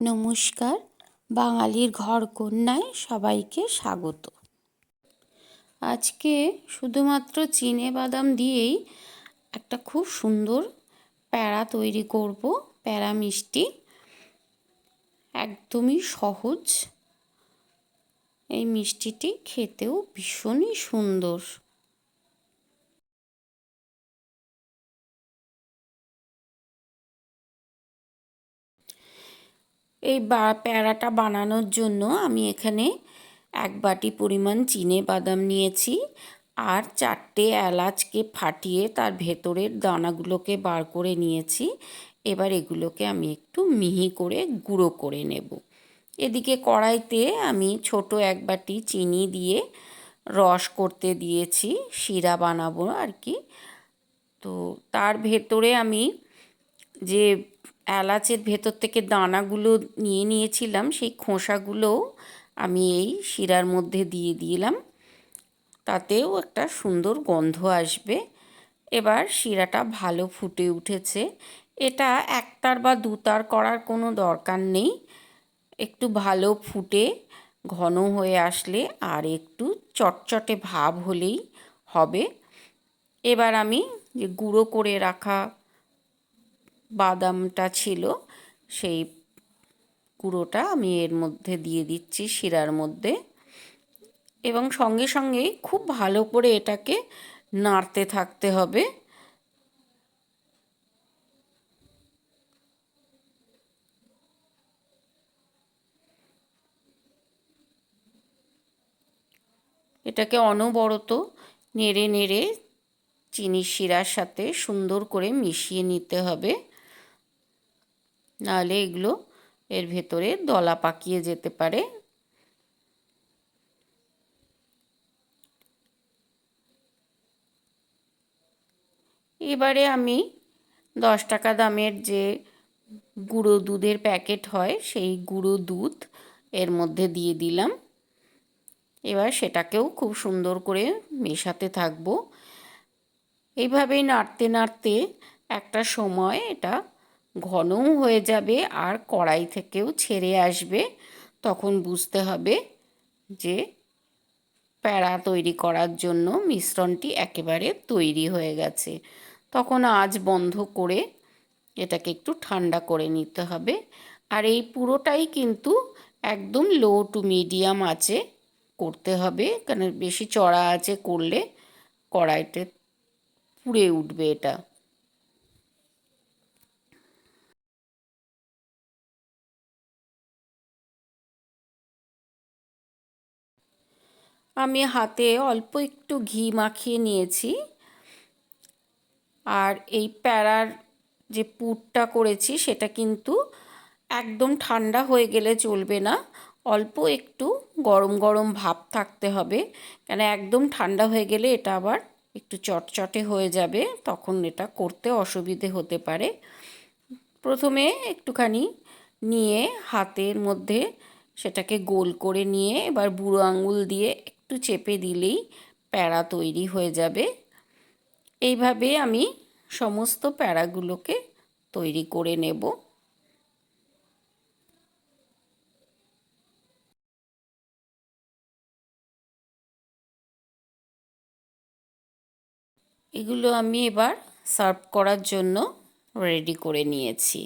নমস্কার, বাঙালির ঘরকন্যায় সবাইকে স্বাগত। আজকে শুধুমাত্র চিনেবাদাম দিয়েই একটা খুব সুন্দর প্যাড়া তৈরি করব। প্যাড়া মিষ্টি একদমই সহজ। এই মিষ্টিটি খেতেও ভীষণই সুন্দর। এই প্যাড়াটা বানানোর জন্য আমি এখানে 1 বাটি পরিমাণ চিনেবাদাম নিয়েছি আর 4টে এলাচকে ফাটিয়ে তার ভেতরের দানাগুলোকে বার করে নিয়েছি। এবার এগুলোকে আমি একটু মিহি করে গুঁড়ো করে নেব। এদিকে কড়াইতে আমি ছোট 1 বাটি চিনি দিয়ে রস করতে দিয়েছি, শিরা বানাবো আর কি। তো তার ভেতরে আমি যে এলাচের ভেতর থেকে দানাগুলো নিয়ে নিয়েছিলাম, সেই খোসাগুলোও আমি এই শিরার মধ্যে দিয়ে দিলাম, তাতেও একটা সুন্দর গন্ধ আসবে। এবার শিরাটা ভালো ফুটে উঠেছে। এটা 1 তার বা 2 তার করার কোনো দরকার নেই। একটু ভালো ফুটে ঘন হয়ে আসলে আর একটু চটচটে ভাব হলেই হবে। এবার আমি যে গুঁড়ো করে রাখা বাদামটা ছিল, সেই গুঁড়োটা আমি এর মধ্যে দিয়ে দিচ্ছি শিরার মধ্যে, এবং সঙ্গে সঙ্গেই খুব ভালো করে এটাকে নাড়তে থাকতে হবে। এটাকে অনবরত নেড়ে নেড়ে চিনির শিরার সাথে সুন্দর করে মিশিয়ে নিতে হবে, নাহলে এগুলো এর ভেতরে দলা পাকিয়ে যেতে পারে। এবারে আমি 10 টাকা দামের যে গুঁড়ো দুধের প্যাকেট হয়, সেই গুঁড়ো দুধ এর মধ্যে দিয়ে দিলাম। এবার সেটাকেও খুব সুন্দর করে মেশাতে থাকবো। এইভাবেই নাড়তে নাড়তে একটা সময় এটা ঘনও হয়ে যাবে আর কড়াই থেকেও ছেড়ে আসবে। তখন বুঝতে হবে যে প্যাড়া তৈরি করার জন্য মিশ্রণটি একেবারে তৈরি হয়ে গেছে। তখন আঁচ বন্ধ করে এটাকে একটু ঠান্ডা করে নিতে হবে। আর এই পুরোটাই কিন্তু একদম লো টু মিডিয়াম আঁচে করতে হবে, কারণ বেশি চড়া আঁচে করলে কড়াইতে পুড়ে উঠবে এটা। আমি হাতে অল্প একটু ঘি মাখিয়ে নিয়েছি। আর এই প্যাড়ার যে পুরটা করেছি সেটা কিন্তু একদম ঠান্ডা হয়ে গেলে চলবে না, অল্প একটু গরম গরম ভাব থাকতে হবে। কেন একদম ঠান্ডা হয়ে গেলে এটা আবার একটু চটচটে হয়ে যাবে, তখন এটা করতে অসুবিধে হতে পারে। প্রথমে একটুখানি নিয়ে হাতের মধ্যে সেটাকে গোল করে নিয়ে এবার বুড়ো আঙুল দিয়ে একটু চেপে দিলেই প্যাড়া তৈরি হয়ে যাবে। এইভাবে আমি সমস্ত প্যাড়াগুলোকে তৈরি করে নেব। এগুলো আমি এবার সার্ভ করার জন্য রেডি করে নিয়েছি।